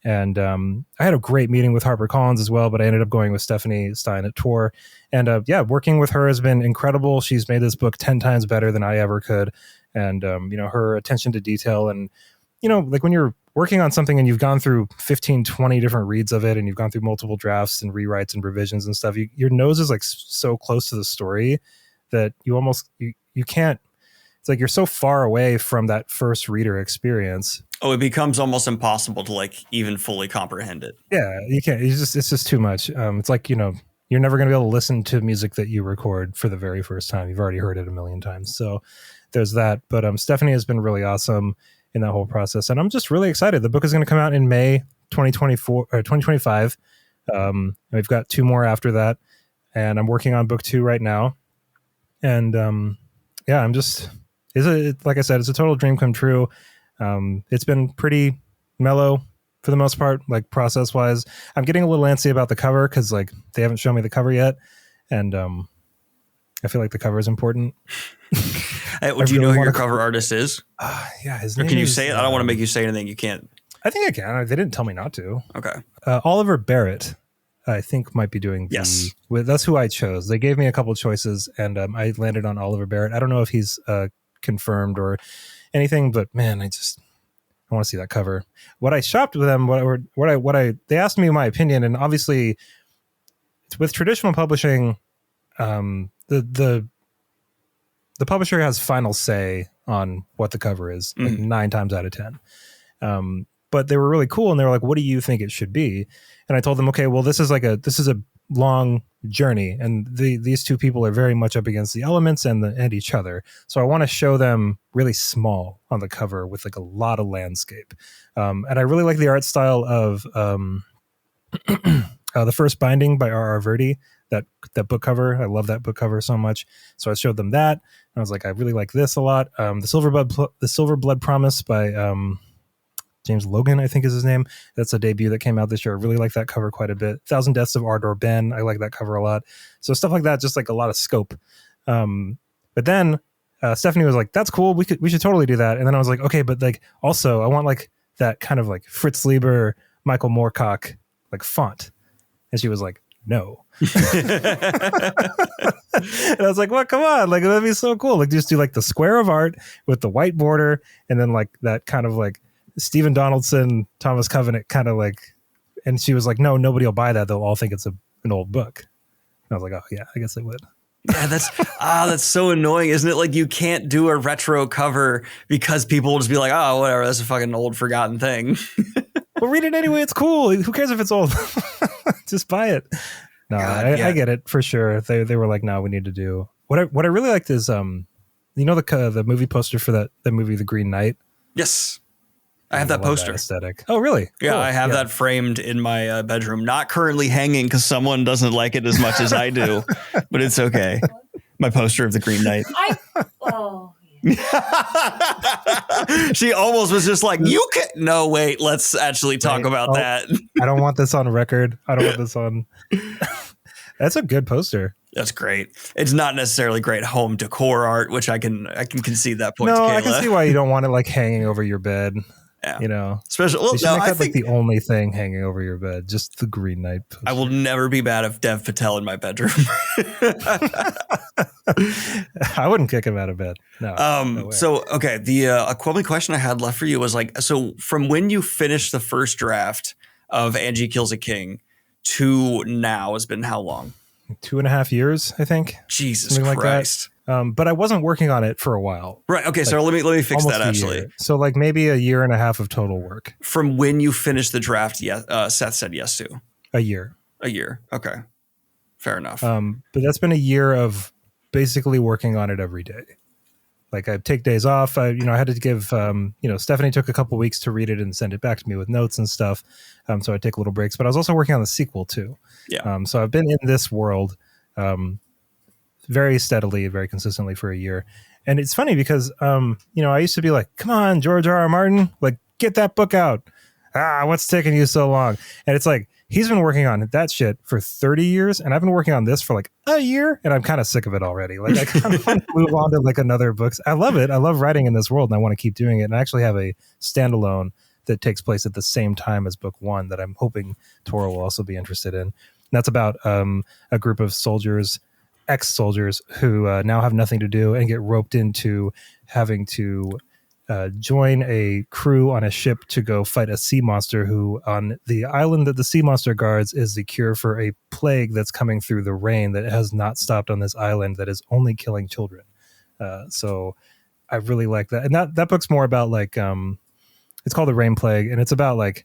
And I had a great meeting with HarperCollins as well, but I ended up going with Stephanie Stein at Tor. And yeah, working with her has been incredible. She's made this book 10 times better than I ever could. And, you know, her attention to detail, and, you know, like when you're working on something and you've gone through 15, 20 different reads of it, and you've gone through multiple drafts and rewrites and revisions and stuff, your nose is like so close to the story that you almost, you can't, it's like you're so far away from that first reader experience. Oh, it becomes almost impossible to like even fully comprehend it. Yeah, you can't. It's just too much. It's like, you know, you're never going to be able to listen to music that you record for the very first time. You've already heard it a million times. So there's that. But Stephanie has been really awesome in that whole process, and I'm just really excited. The book is going to come out in May 2024 or 2025. We've got 2 more after that, and I'm working on book 2 right now. And yeah, I'm just, like I said, it's a total dream come true. It's been pretty mellow for the most part, like process wise. I'm getting a little antsy about the cover because like they haven't shown me the cover yet, and I feel like the cover is important. Would you know who your cover artist is? Yeah, his or name can you is, say it? I don't want to make you say anything you can't. I think I can. They didn't tell me not to. Okay. Oliver Barrett, I think, might be doing yes. That's who I chose. They gave me a couple choices, and I landed on Oliver Barrett. I don't know if he's confirmed or anything, but man, I want to see that cover. What I shopped with them, they asked me my opinion, and obviously, with traditional publishing, the publisher has final say on what the cover is, like 9 times out of 10. But they were really cool, and they were like, "What do you think it should be?" And I told them, "Okay, well, this is a long journey, and these 2 people are very much up against the elements and each other. So I want to show them really small on the cover with like a lot of landscape. And I really like the art style of I The First Binding by R.R. Verdi. That book cover, I love that book cover so much. So I showed them that, and I was like, I really like this a lot. The Silver Blood Promise by James Logan, I think is his name. That's a debut that came out this year. I really like that cover quite a bit. Thousand Deaths of Ardor Ben, I like that cover a lot. So stuff like that, just like a lot of scope. But then Stephanie was like, "That's cool. We should totally do that." And then I was like, "Okay, but like also I want like that kind of like Fritz Lieber, Michael Moorcock like font." And she was like, "No." And I was like, "What? Come on! Like that'd be so cool. Like just do like the square of art with the white border, and then like that kind of like Stephen Donaldson, Thomas Covenant kind of like." And she was like, "No, nobody will buy that. They'll all think it's an old book." And I was like, "Oh yeah, I guess they would." Yeah, that's so annoying, isn't it? Like you can't do a retro cover because people will just be like, "Oh, whatever, that's a fucking old forgotten thing." Well, read it anyway. It's cool. Who cares if it's old? Just buy it. No, God, I get it for sure. They were like, no, we need to do what I really liked is you know the movie poster for that movie The Green Knight. Yes, I have that poster. That aesthetic. Oh, really? Yeah, cool. I have that framed in my bedroom. Not currently hanging because someone doesn't like it as much as I do, but it's okay. My poster of The Green Knight. She almost was just like, you can no wait, let's actually talk about that. I don't want this on record. I don't want this on. That's a good poster. That's great. It's not necessarily great home decor art, which I can concede that point. No, I can see why you don't want it like hanging over your bed. Yeah. You know, especially I think like the only thing hanging over your bed, just the Green Knight poster. I will never be mad if Dev Patel in my bedroom. I wouldn't kick him out of bed. No. So okay, the equivalent question I had left for you was like, so from when you finished the first draft of Angie Kills a King to now has been how long? 2.5 years, I think. Jesus Christ. Like but I wasn't working on it for a while. Right. Okay. Like, so let me fix that actually. So like maybe 1.5 years of total work. From when you finished the draft, Seth said yes to. A year. Okay. Fair enough. But that's been 1 year of basically working on it every day. Like I take days off. I had to give, Stephanie took a couple weeks to read it and send it back to me with notes and stuff. So I take little breaks, but I was also working on the sequel too. Yeah. So I've been in this world, very steadily, very consistently for 1 year. And it's funny because, I used to be like, come on, George R.R. Martin, like get that book out. What's taking you so long? And it's like, he's been working on that shit for 30 years. And I've been working on this for like 1 year. And I'm kind of sick of it already. Like I kind of want to move on to like another books. I love it. I love writing in this world and I want to keep doing it. And I actually have a standalone that takes place at the same time as book one that I'm hoping Tora will also be interested in. And that's about a group of soldiers, ex-soldiers who now have nothing to do and get roped into having to join a crew on a ship to go fight a sea monster who on the island that the sea monster guards is the cure for a plague that's coming through the rain that has not stopped on this island that is only killing children. So I really like that. And that book's more about like, it's called The Rain Plague. And it's about like,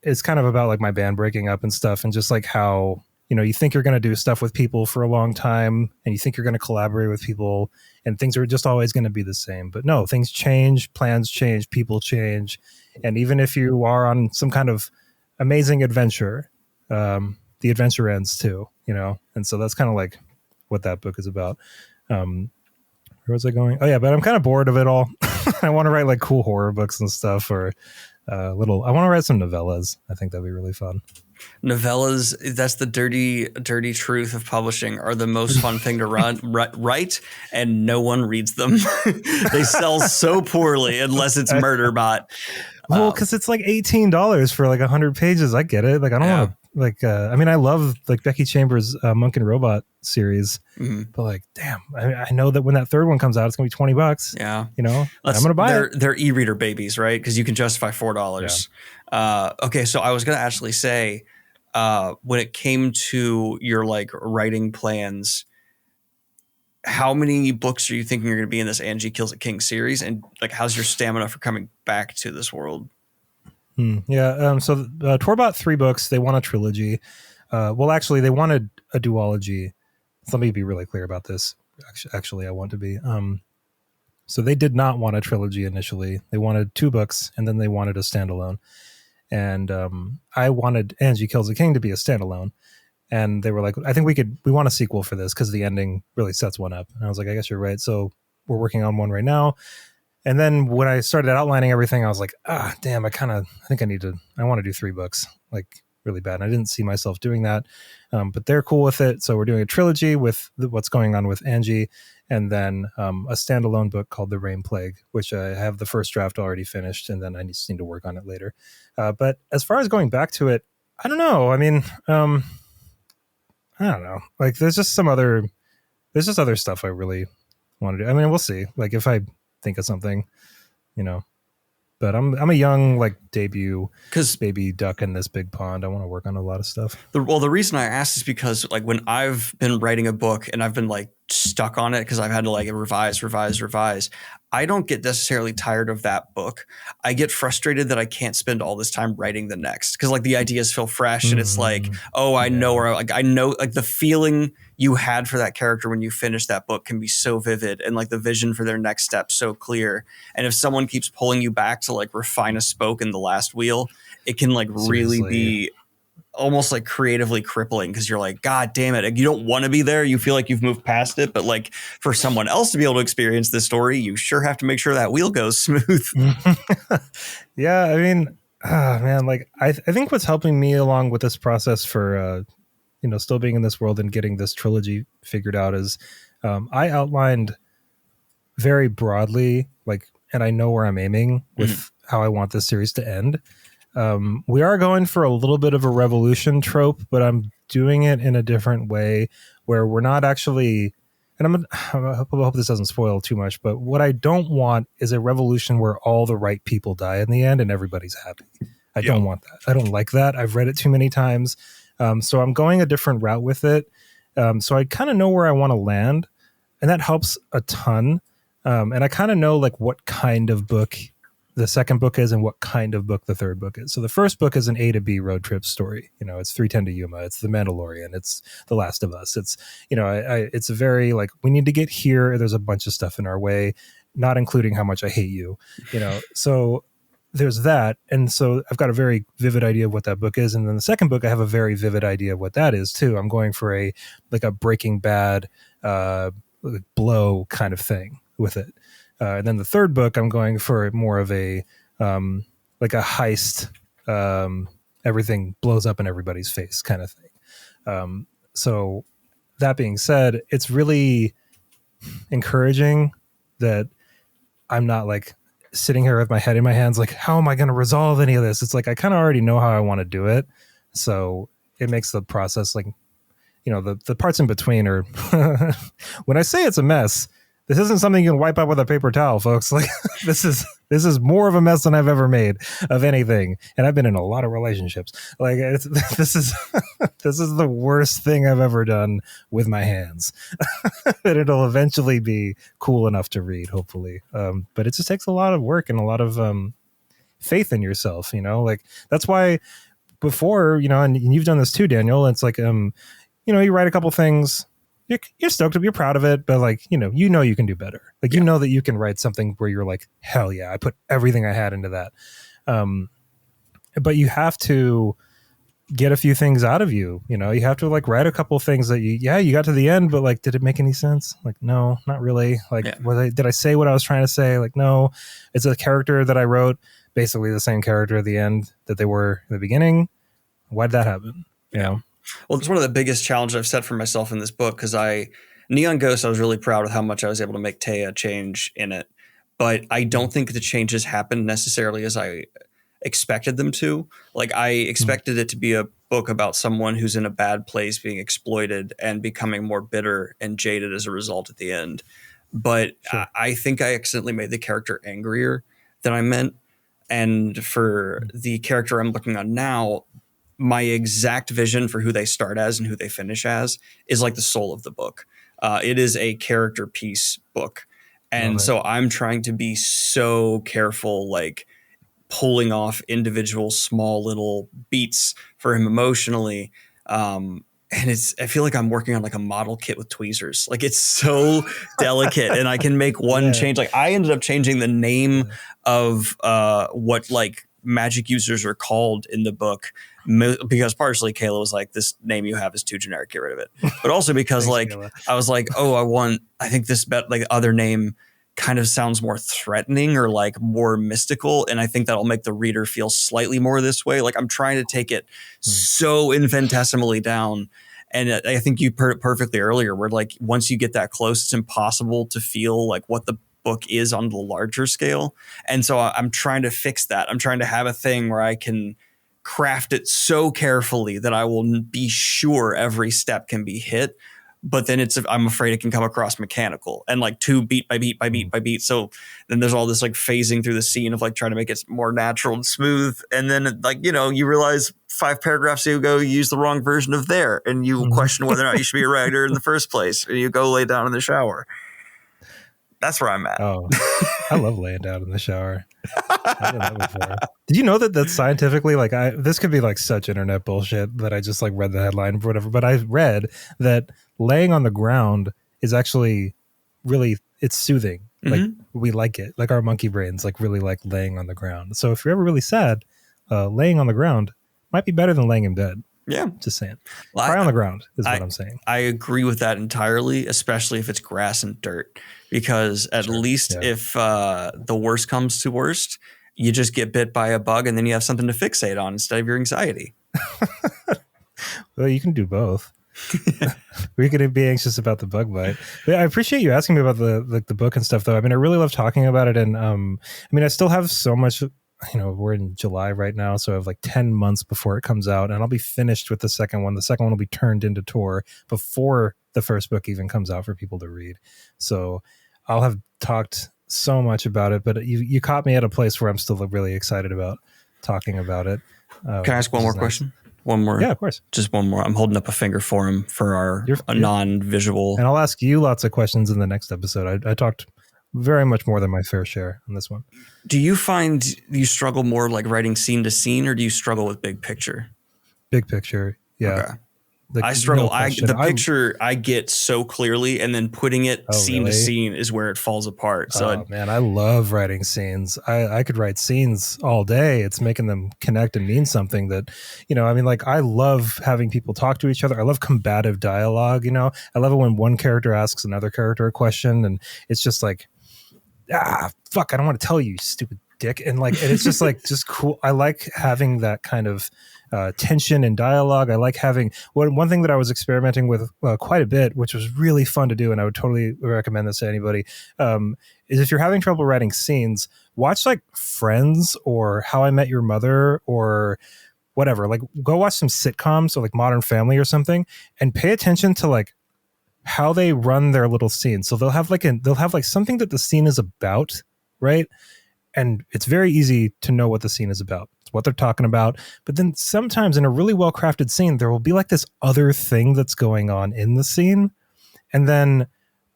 it's kind of about like my band breaking up and stuff and just like how, you think you're going to do stuff with people for a long time and you think you're going to collaborate with people and things are just always going to be the same. But no, things change, plans change, people change. And even if you are on some kind of amazing adventure, the adventure ends too, And so that's kind of like what that book is about. Where was I going? Oh yeah, but I'm kind of bored of it all. I want to write like cool horror books and stuff or I want to write some novellas. I think that'd be really fun. Novellas, that's the dirty truth of publishing, are the most fun thing to write, and no one reads them. They sell so poorly unless it's Murderbot. Well, because it's like $18 for like 100 pages. I get it. Like I don't want to like. I love like Becky Chambers' Monk and Robot series, but like, damn, I know that when that third one comes out, it's gonna be $20. Yeah, I'm gonna buy it. They're e-reader babies, right? Because you can justify $4. Yeah. Okay, so I was gonna actually say, when it came to your like writing plans, how many books are you thinking you're going to be in this Angie Kills a King series? And like, how's your stamina for coming back to this world? Yeah. So Torbot 3 books, they want a trilogy. Well, actually they wanted a duology. Let me be really clear about this. Actually, I want to be. So they did not want a trilogy initially. They wanted 2 books and then they wanted a standalone. and I wanted Angie Kills the King to be a standalone. And they were like, I think we want a sequel for this because the ending really sets one up. And I was like, I guess you're right. So we're working on one right now. And then when I started outlining everything, I was like, damn, I want to do 3 books, like really bad. And I didn't see myself doing that. But they're cool with it. So we're doing a trilogy with what's going on with Angie, and then a standalone book called The Rain Plague, which I have the first draft already finished. And then I just need to work on it later. But as far as going back to it, I don't know. I mean, I don't know. Like there's just other stuff I really want to do. I mean, we'll see. Like if I think of something, you know, but I'm a young like debut baby duck in this big pond. I want to work on a lot of stuff. The reason I asked is because like when I've been writing a book and I've been like stuck on it because I've had to like revise, I don't get necessarily tired of that book. I get frustrated that I can't spend all this time writing the next because like the ideas feel fresh and it's like, oh, I know where I know like the feeling you had for that character when you finish that book can be so vivid and like the vision for their next step so clear. And if someone keeps pulling you back to like refine a spoke in the last wheel, it can like really be almost like creatively crippling because you're like, God damn it. Like, you don't want to be there. You feel like you've moved past it. But like for someone else to be able to experience this story, you sure have to make sure that wheel goes smooth. Yeah. I mean, man, like I think what's helping me along with this process for, still being in this world and getting this trilogy figured out is I outlined very broadly, like, and I know where I'm aiming with how I want this series to end. We are going for a little bit of a revolution trope, but I'm doing it in a different way where we're not actually, and I hope this doesn't spoil too much, but what I don't want is a revolution where all the right people die in the end and everybody's happy. I don't want that. I don't like that. I've read it too many times. So I'm going a different route with it. So I kind of know where I want to land, and that helps a ton. And I kind of know like what kind of book the second book is and what kind of book the third book is. So the first book is an A to B road trip story. It's 3:10 to Yuma. It's The Mandalorian. It's The Last of Us. It's, it's a very like, we need to get here. There's a bunch of stuff in our way, not including how much I hate you, so there's that. And so I've got a very vivid idea of what that book is. And then the second book, I have a very vivid idea of what that is too. I'm going for a Breaking Bad blow kind of thing with it. And then the third book, I'm going for more of a like a heist, everything blows up in everybody's face kind of thing. So that being said, it's really encouraging that I'm not like sitting here with my head in my hands, like, how am I going to resolve any of this? It's like, I kind of already know how I want to do it. So it makes the process like, the parts in between are, when I say it's a mess, this isn't something you can wipe out with a paper towel, folks. Like this is more of a mess than I've ever made of anything. And I've been in a lot of relationships. Like this is the worst thing I've ever done with my hands. But it'll eventually be cool enough to read, hopefully. But it just takes a lot of work and a lot of faith in yourself, like that's why before, and you've done this too, Daniel, it's like, you write a couple things, you're stoked, you're proud of it, but like, you can do better. Like, you know that you can write something where you're like, hell yeah, I put everything I had into that. But you have to get a few things out of you. You have to like write a couple things that you got to the end, but like, did it make any sense? Like, no, not really. Like, did I say what I was trying to say? Like, no, it's a character that I wrote, basically the same character at the end that they were in the beginning. Why did that happen? Well, it's one of the biggest challenges I've set for myself in this book because Neon Ghost, I was really proud of how much I was able to make Taya change in it. But I don't think the changes happened necessarily as I expected them to. Like, I expected it to be a book about someone who's in a bad place being exploited and becoming more bitter and jaded as a result at the end. But I think I accidentally made the character angrier than I meant. And for the character I'm looking on now, my exact vision for who they start as and who they finish as is like the soul of the book. It is a character piece book. And so I'm trying to be so careful, like pulling off individual small little beats for him emotionally. And I feel like I'm working on like a model kit with tweezers. Like it's so delicate and I can make one change. Like I ended up changing the name of what like magic users are called in the book, because partially Kayla was like, this name you have is too generic, get rid of it. But also because Thanks, like, Kayla. I was like, oh, I think this like other name kind of sounds more threatening or like more mystical. And I think that'll make the reader feel slightly more this way. Like I'm trying to take it so infinitesimally down. And I think you put it perfectly earlier where like once you get that close, it's impossible to feel like what the book is on the larger scale. And so I'm trying to fix that. I'm trying to have a thing where I can craft it so carefully that I will be sure every step can be hit. But then I'm afraid it can come across mechanical and like too beat by beat by beat by beat. So then there's all this like phasing through the scene of like trying to make it more natural and smooth. And then like, you know, you realize 5 paragraphs ago, you used the wrong version of there and you question whether or not you should be a writer in the first place. And you go lay down in the shower. That's where I'm at. Oh, I love laying down in the shower. I've done that before. Did you know that scientifically, like this could be like such internet bullshit that I just like read the headline or whatever, but I read that laying on the ground is actually really, it's soothing. Like we like it. Like our monkey brains like really like laying on the ground. So if you're ever really sad, laying on the ground might be better than laying in bed. Yeah. Just saying. Cry on the ground is what I'm saying. I agree with that entirely, especially if it's grass and dirt, because at least if the worst comes to worst, you just get bit by a bug and then you have something to fixate on instead of your anxiety. Well, you can do both. We could be anxious about the bug bite. But I appreciate you asking me about the book and stuff, though. I mean, I really love talking about it. And I mean, I still have so much. You know, we're in July right now, so I have like 10 months before it comes out, and I'll be finished with the second one. The second one will be turned into tour before the first book even comes out for people to read. So I'll have talked so much about it, but you caught me at a place where I'm still really excited about talking about it. Can I ask one more question? One more? Yeah, of course. Just one more. I'm holding up a finger for him for our non-visual. And I'll ask you lots of questions in the next episode. I talked very much more than my fair share on this one. Do you find you struggle more like writing scene to scene, or do you struggle with big picture? Big picture, yeah. Okay. I struggle. The picture I get so clearly, and then putting it scene to scene is where it falls apart. So man, I love writing scenes. I could write scenes all day. It's making them connect and mean something that, you know, I mean, like I love having people talk to each other. I love combative dialogue, you know. I love it when one character asks another character a question and it's just like, fuck, I don't want to tell you, you stupid dick. And like, and it's just like, just cool. I like having that kind of tension and dialogue. I like having one thing that I was experimenting with quite a bit, which was really fun to do. And I would totally recommend this to anybody. Is if you're having trouble writing scenes, watch like Friends or How I Met Your Mother or whatever, like go watch some sitcoms or like Modern Family or something and pay attention to like how they run their little scenes. So they'll have like something that the scene is about, right? And it's very easy to know what the scene is about. It's what they're talking about. But then sometimes in a really well-crafted scene, there will be like this other thing that's going on in the scene. And then,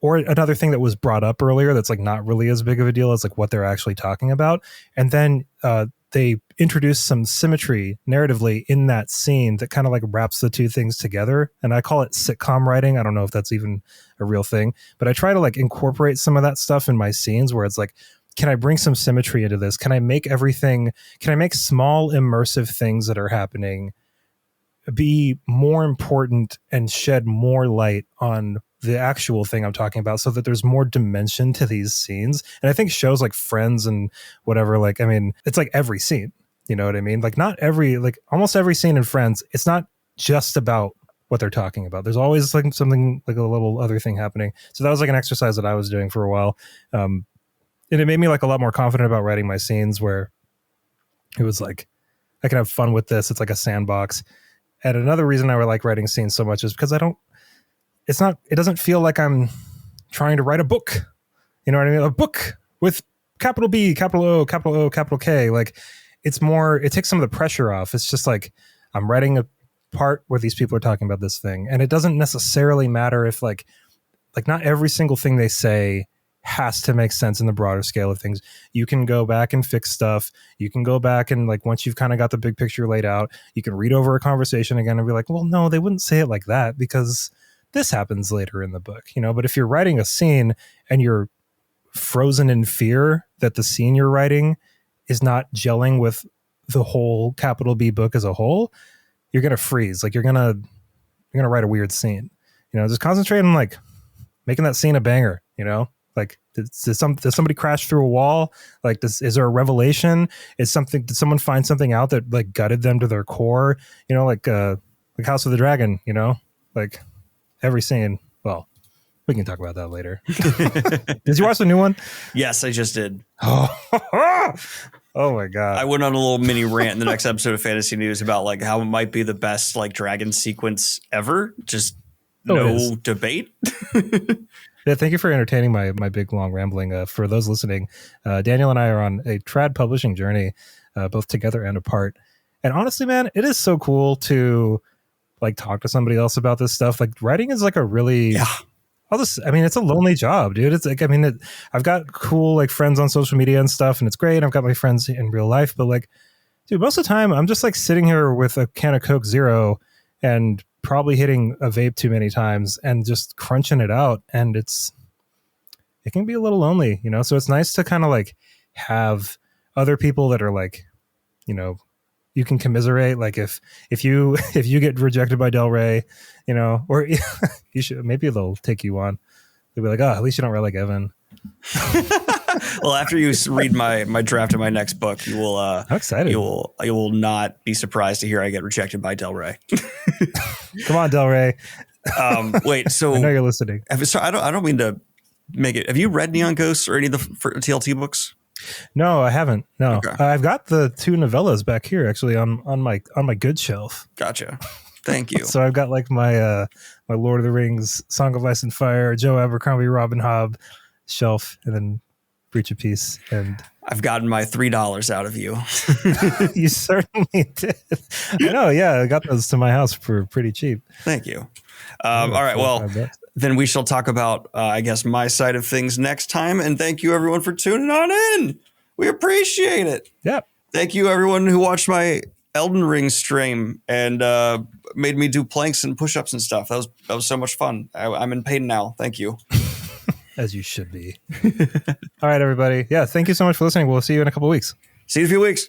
or another thing that was brought up earlier that's like not really as big of a deal as like what they're actually talking about. And then they introduce some symmetry narratively in that scene that kind of like wraps the two things together. And I call it sitcom writing. I don't know if that's even a real thing, but I try to like incorporate some of that stuff in my scenes where it's like, can I bring some symmetry into this? Can I make small immersive things that are happening be more important and shed more light on the actual thing I'm talking about so that there's more dimension to these scenes? And I think shows like Friends and whatever, like, I mean, it's like every scene, you know what I mean? Like almost every scene in Friends, it's not just about what they're talking about. There's always like something like a little other thing happening. So that was like an exercise that I was doing for a while. And it made me like a lot more confident about writing my scenes where it was like, I can have fun with this. It's like a sandbox. And another reason I like writing scenes so much is because it doesn't feel like I'm trying to write a book. You know what I mean? A book with capital B, capital O, capital K. Like it's more, it takes some of the pressure off. It's just like, I'm writing a part where these people are talking about this thing. And it doesn't necessarily matter if like not every single thing they say has to make sense in the broader scale of things. You can go back and fix stuff. You can go back and like, once you've kind of got the big picture laid out, you can read over a conversation again and be like, well, no, they wouldn't say it like that because this happens later in the book, you know. But if you're writing a scene and you're frozen in fear that the scene you're writing is not gelling with the whole capital B book as a whole, you're gonna freeze. Like you're gonna write a weird scene. Just concentrate on like making that scene a banger. Like does somebody crash through a wall? Like is there a revelation? Did someone find something out that like gutted them to their core? Like House of the Dragon. Like every scene. Well, we can talk about that later. Did you watch the new one? Yes, I just did. Oh my god! I went on a little mini rant in the next episode of Fantasy News about like how it might be the best like dragon sequence ever. Just no debate. Yeah, thank you for entertaining my big long rambling. For those listening, Daniel and I are on a trad publishing journey, both together and apart. And honestly, man, it is so cool to like talk to somebody else about this stuff. Like writing is like a really it's a lonely job, dude. It's like, I've got cool like friends on social media and stuff, and it's great. I've got my friends in real life, but like, dude, most of the time I'm just like sitting here with a can of Coke Zero and probably hitting a vape too many times and just crunching it out. And it can be a little lonely, So it's nice to kind of like have other people that are like, you can commiserate. Like if you get rejected by Del Rey, or you should, maybe they'll take you on. They'll be like, oh, at least you don't write like Evan. Well, after you read my draft of my next book, you will. I'm excited. You will not be surprised to hear I get rejected by Del Rey. Come on, Del Rey. Wait, so I know you're listening. So I don't mean to make it. Have you read Neon Ghosts or any of the TLT books? No, I haven't. No, okay. I've got the 2 novellas back here actually on my good shelf. Gotcha. Thank you. So I've got like my Lord of the Rings, Song of Ice and Fire, Joe Abercrombie, Robin Hobb shelf, and then Breach of Peace. And I've gotten my $3 out of you. You certainly did. I know. Yeah, I got those to my house for pretty cheap. Thank you. All right. Well, then we shall talk about, I guess, my side of things next time. And thank you, everyone, for tuning on in. We appreciate it. Yep. Thank you, everyone who watched my Elden Ring stream and made me do planks and push-ups and stuff. That was so much fun. I'm in pain now. Thank you. As you should be. All right, everybody. Yeah, thank you so much for listening. We'll see you in a couple of weeks. See you in a few weeks.